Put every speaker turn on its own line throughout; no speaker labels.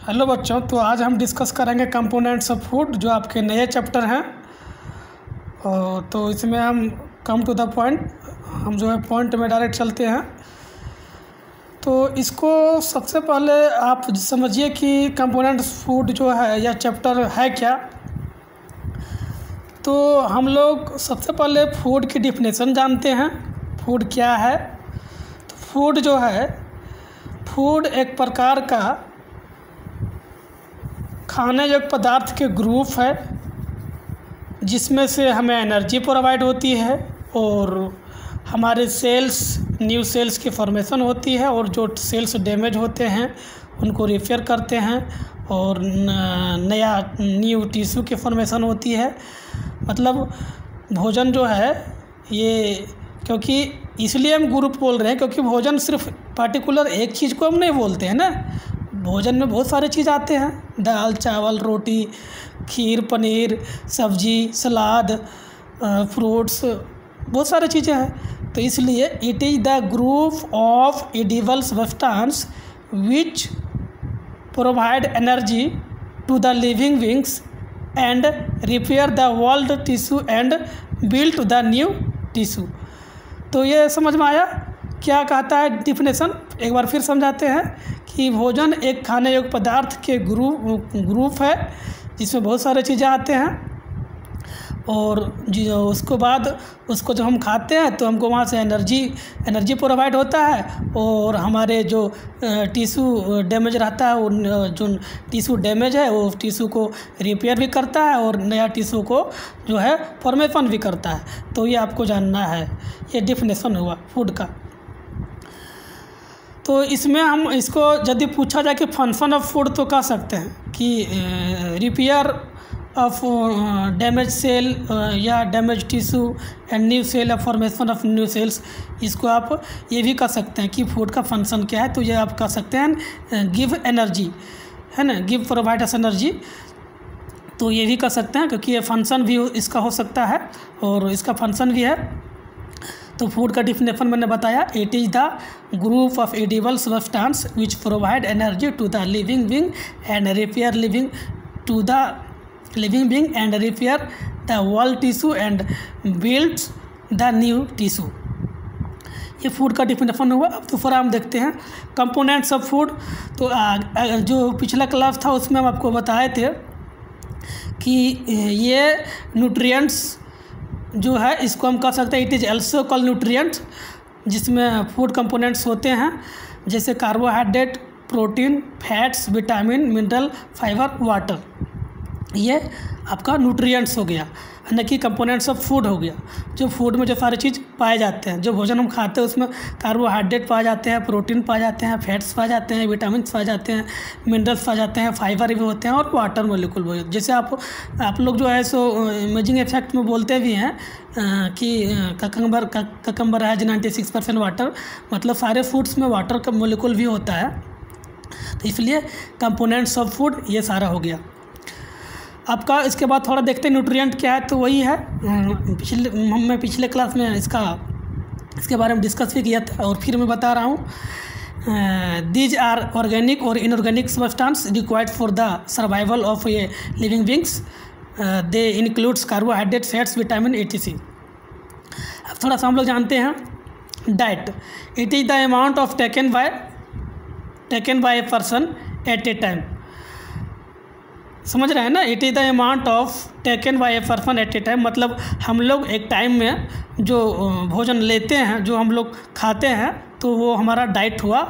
Hello बच्चों, तो आज हम डिस्कस करेंगे कंपोनेंट्स ऑफ फूड, जो आपके नए चैप्टर हैं। तो इसमें हम कम टू द पॉइंट, हम जो है पॉइंट में डायरेक्ट चलते हैं। तो इसको सबसे पहले आप समझिए कि कंपोनेंट्स फूड जो है यह चैप्टर है क्या। तो हम लोग सबसे पहले फूड की डिफिनेशन जानते हैं, फूड क्या है। तो फूड जो है, फूड एक प्रकार का खाने योग्य पदार्थ के ग्रुप है जिसमें से हमें एनर्जी प्रोवाइड होती है और हमारे सेल्स, न्यू सेल्स की फॉर्मेशन होती है, और जो सेल्स डैमेज होते हैं उनको रिपेयर करते हैं और नया न्यू टिश्यू की फॉर्मेशन होती है। मतलब भोजन जो है ये, क्योंकि इसलिए हम ग्रुप बोल रहे हैं क्योंकि भोजन सिर्फ पर्टिकुलर एक चीज़ को हम नहीं बोलते हैं ना। भोजन में बहुत सारे चीज़ आते हैं, दाल, चावल, रोटी, खीर, पनीर, सब्जी, सलाद, फ्रूट्स, बहुत सारी चीज़ें हैं। तो इसलिए it is the group of edible substance which provide energy to the living beings and repair the old tissue and build the new tissue. तो ये समझ में आया क्या कहता है डिफिनेशन। एक बार फिर समझाते हैं कि भोजन एक खाने योग्य पदार्थ के ग्रुप है जिसमें बहुत सारे चीज़ें आते हैं, और उसको बाद उसको जब हम खाते हैं तो हमको वहाँ से एनर्जी प्रोवाइड होता है, और हमारे जो टिश्यू डैमेज रहता है, जो टिश्यू डैमेज है वो टिश्यू को रिपेयर भी करता है और नया टिश्यू को जो है फॉर्मेशन भी करता है। तो ये आपको जानना है, ये डिफिनेशन हुआ फूड का। तो इसमें हम इसको यदि पूछा जाए कि फंक्शन ऑफ फूड, तो कह सकते हैं कि रिपेयर ऑफ डैमेज सेल या damage tissue and new cell, formation of new cells. इसको आप ये भी कह सकते हैं कि फूड का फंक्शन क्या है। तो ये आप कह सकते हैं गिव एनर्जी, है ना, गिव प्रोवाइड अस एनर्जी। तो ये भी कह सकते हैं क्योंकि ये फंक्शन भी इसका हो सकता है और इसका फंक्शन भी है। तो फूड का डिफिनेशन मैंने बताया, it is the group of edible substance which provide energy to the living being and repair and repair the old tissue and builds the new tissue. ये फूड का डिफिनेशन हुआ। अब दूसरा हम देखते हैं कंपोनेंट्स ऑफ फूड। तो जो पिछला क्लास था उसमें हम आपको बताए थे कि ये न्यूट्रिएंट्स जो है, इसको हम कह सकते हैं it is also called nutrients, जिसमें फूड कंपोनेंट्स होते हैं जैसे carbohydrate, protein, fats, vitamin, mineral, fibre, water. ये आपका न्यूट्रिएंट्स हो गया, यानी कि कंपोनेंट्स ऑफ फूड हो गया। जो फूड में जो सारी चीज़ पाए जाते हैं, जो भोजन हम खाते हैं उसमें कार्बोहाइड्रेट पाए जाते हैं, प्रोटीन पाए जाते हैं, फैट्स पाए जाते हैं, विटामिन पाए जाते हैं, मिनरल्स पाए जाते हैं, फाइबर भी होते हैं और वाटर मोलिक्यूल भी। जैसे आप लोग जो है सो इमेजिंग इफेक्ट में बोलते भी हैं कि ककम्बर है 96% वाटर, मतलब सारे फूड्स में वाटर का मोलिक्यूल भी होता है। तो इसलिए कंपोनेंट्स ऑफ फूड ये सारा हो गया आपका। इसके बाद थोड़ा देखते हैं न्यूट्रिएंट क्या है। तो वही है, मैं पिछले क्लास में इसके बारे में डिस्कस भी किया था और फिर मैं बता रहा हूँ। दीज आर ऑर्गेनिक और inorganic substance required for the survival of a living beings. They includes carbohydrate, fats, vitamin, etc। अब थोड़ा सा हम लोग जानते हैं diet. It is the amount of taken by a person at A time. समझ रहे हैं ना, it is the amount of taken by a person at A time, मतलब हम लोग एक टाइम में जो भोजन लेते हैं, जो हम लोग खाते हैं, तो वो हमारा डाइट हुआ।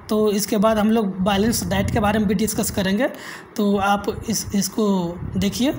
तो इसके बाद हम लोग बैलेंस डाइट के बारे में भी डिस्कस करेंगे। तो आप इसको देखिए।